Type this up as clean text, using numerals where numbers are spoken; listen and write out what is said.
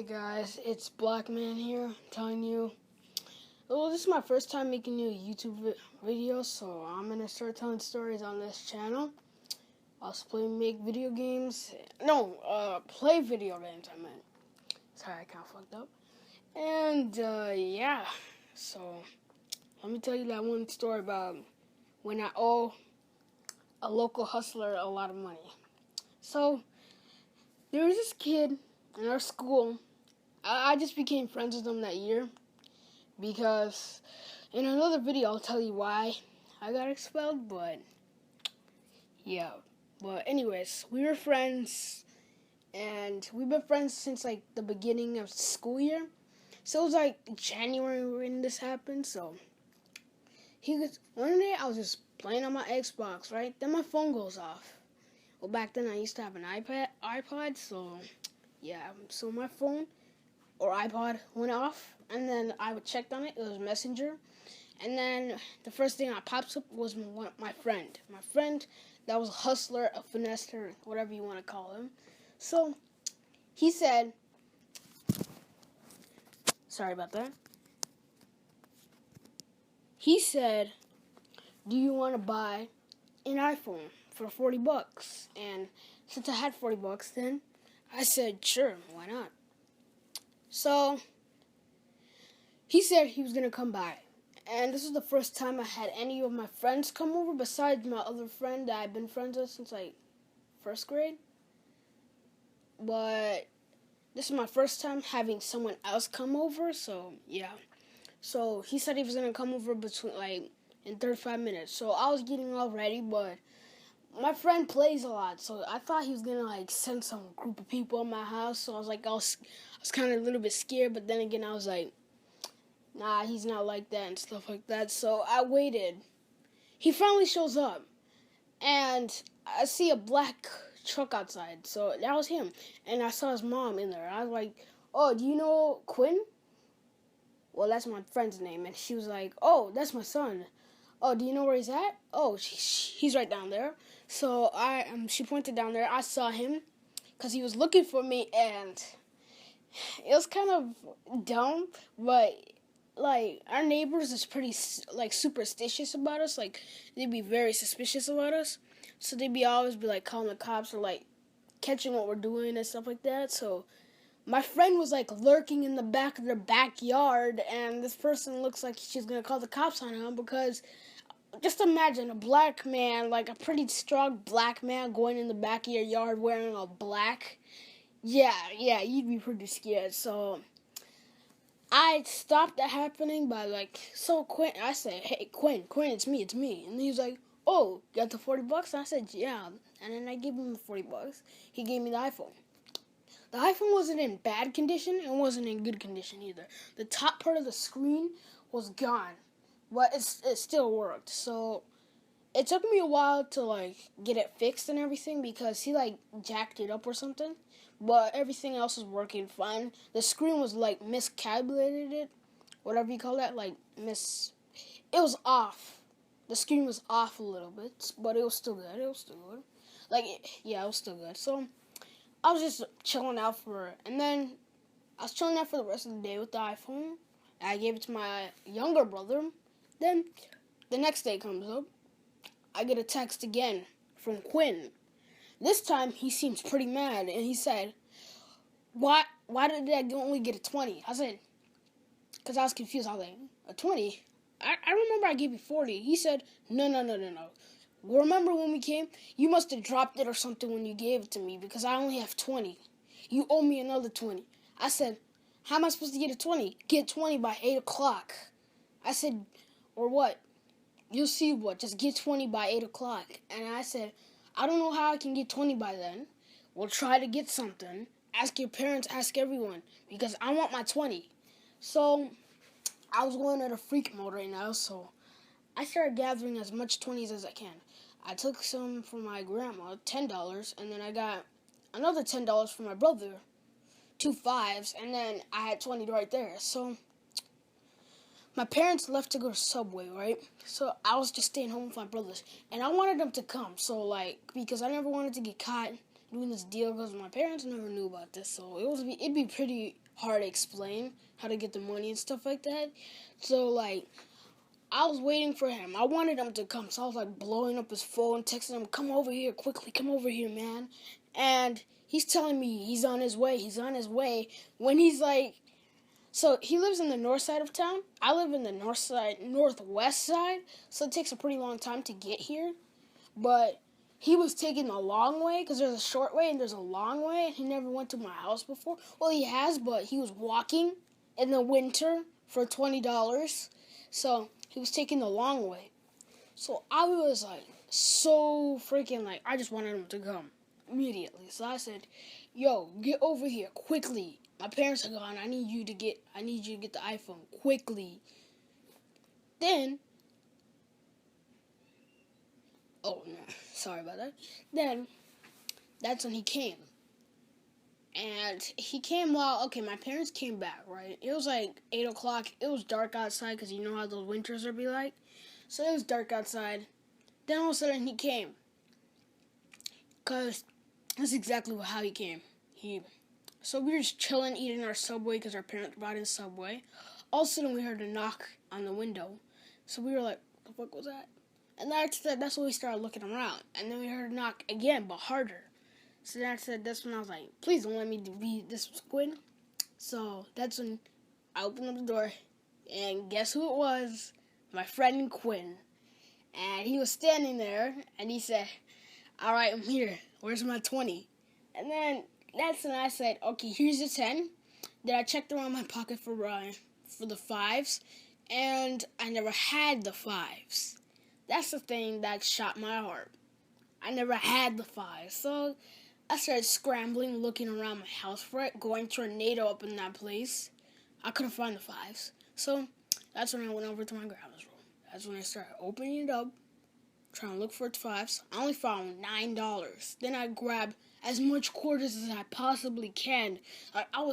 Guys, it's Black Man here telling you. Well, this is my first time making new YouTube videos, so I'm gonna start telling stories on this channel. Also make video games. No, play video games. I meant. Sorry, I kind of fucked up. And yeah, so let me tell you that one story about when I owe a local hustler a lot of money. So there was this kid in our school. I just became friends with him that year because in another video I'll tell you why I got expelled, but yeah. But anyways, we were friends and we've been friends since like the beginning of school year. So it was like January when this happened. So one day I was just playing on my Xbox, right? Then my phone goes off. Well, back then I used to have an iPod, so yeah. So my phone or iPod went off, and then I checked on it. It was Messenger, and then the first thing that pops up was my friend. My friend that was a hustler, a finessed, or whatever you want to call him. So he said, sorry about that. He said, "Do you want to buy an iPhone for $40?" And since I had $40, then I said, "Sure, why not?" So he said he was going to come by. And this is the first time I had any of my friends come over besides my other friend that I've been friends with since like first grade. But this is my first time having someone else come over, so yeah. So he said he was going to come over in 35 minutes. So I was getting all ready, but my friend plays a lot, so I thought he was going to send some group of people in my house. So I was kind of a little bit scared, but then again I was like, nah, he's not like that and stuff like that. So I waited. He finally shows up, and I see a black truck outside. So that was him, and I saw his mom in there. I was like, "Oh, do you know Quinn?" Well, that's my friend's name, and she was like, "Oh, that's my son." "Oh, do you know where he's at?" "Oh, he's right down there." So she pointed down there. I saw him because he was looking for me, and it was kind of dumb, but our neighbors is pretty superstitious about us. They'd be very suspicious about us, so they'd always be calling the cops or catching what we're doing and stuff like that. So my friend was lurking in the back of their backyard, and this person looks like she's gonna call the cops on him because just imagine a black man, a pretty strong black man, going in the back of your yard wearing a black. Yeah, you'd be pretty scared. So I stopped that happening by so Quinn. I said, "Hey, Quinn, it's me." And he was like, "Oh, got the $40?" And I said, "Yeah." And then I gave him the $40. He gave me the iPhone. The iPhone wasn't in bad condition. It wasn't in good condition either. The top part of the screen was gone, but it still worked. So it took me a while to get it fixed and everything because he jacked it up or something. But everything else was working fine. The screen was miscalibrated, whatever you call that. It was off. The screen was off a little bit, but it was still good. It was still good. It was still good. So I was just chilling out and then I was chilling out for the rest of the day with the iPhone. I gave it to my younger brother. Then the next day comes up. I get a text again from Quinn. This time he seems pretty mad, and he said, "Why did I only get a 20? I said, because I was confused. I was like, "A 20? I remember I gave you 40. He said, No. Remember when we came? You must have dropped it or something when you gave it to me because I only have 20. You owe me another 20. I said, "How am I supposed to get a 20? Get 20 by 8 o'clock. I said, "Or what? You'll see what. Just get 20 by 8 o'clock. And I said, "I don't know how I can get 20 by then. We'll try to get something. Ask your parents, ask everyone, because I want my 20. So I was going at a freak mode right now, so I started gathering as much 20s as I can. I took some from my grandma, $10, and then I got another $10 from my brother, 2 5s, and then I had 20 right there. So my parents left to go to Subway, right? So I was just staying home with my brothers, and I wanted them to come. So because I never wanted to get caught doing this deal because my parents never knew about this, so it'd be pretty hard to explain how to get the money and stuff like that. So like I was waiting for him. I wanted him to come, so I was like blowing up his phone, texting him, "Come over here quickly, come over here, man." And he's telling me he's on his way. He's on his way. When he's like, so he lives in the north side of town. I live in the northwest side. So it takes a pretty long time to get here. But he was taking the long way because there's a short way and there's a long way. And he never went to my house before. Well, he has, but he was walking in the winter for $20. So he was taking the long way. So I was like so freaking like I just wanted him to come immediately. So I said, "Yo, get over here quickly. My parents are gone. I need you to get the iPhone quickly." Then oh no, sorry about that. Then that's when he came. And he came my parents came back, right? It was like 8 o'clock. It was dark outside because you know how those winters are be like. So it was dark outside. Then all of a sudden he came. Because that's exactly how he came. So we were just chilling, eating our Subway because our parents brought in Subway. All of a sudden we heard a knock on the window. So we were like, what the fuck was that? And that's when we started looking around. And then we heard a knock again, but harder. So that's when I was like, please don't let me be this was Quinn. So that's when I opened up the door. And guess who it was? My friend Quinn. And he was standing there. And he said, "All right, I'm here. Where's my 20? And then that's when I said, okay, here's the 10. Then I checked around my pocket for the 5s. And I never had the 5s. That's the thing that shot my heart. I never had the 5s. So I started scrambling, looking around my house for it, going tornado up in that place. I couldn't find the 5s. So that's when I went over to my grandma's room. That's when I started opening it up, trying to look for the 5s. I only found $9. Then I grabbed as much quarters as I possibly can. I was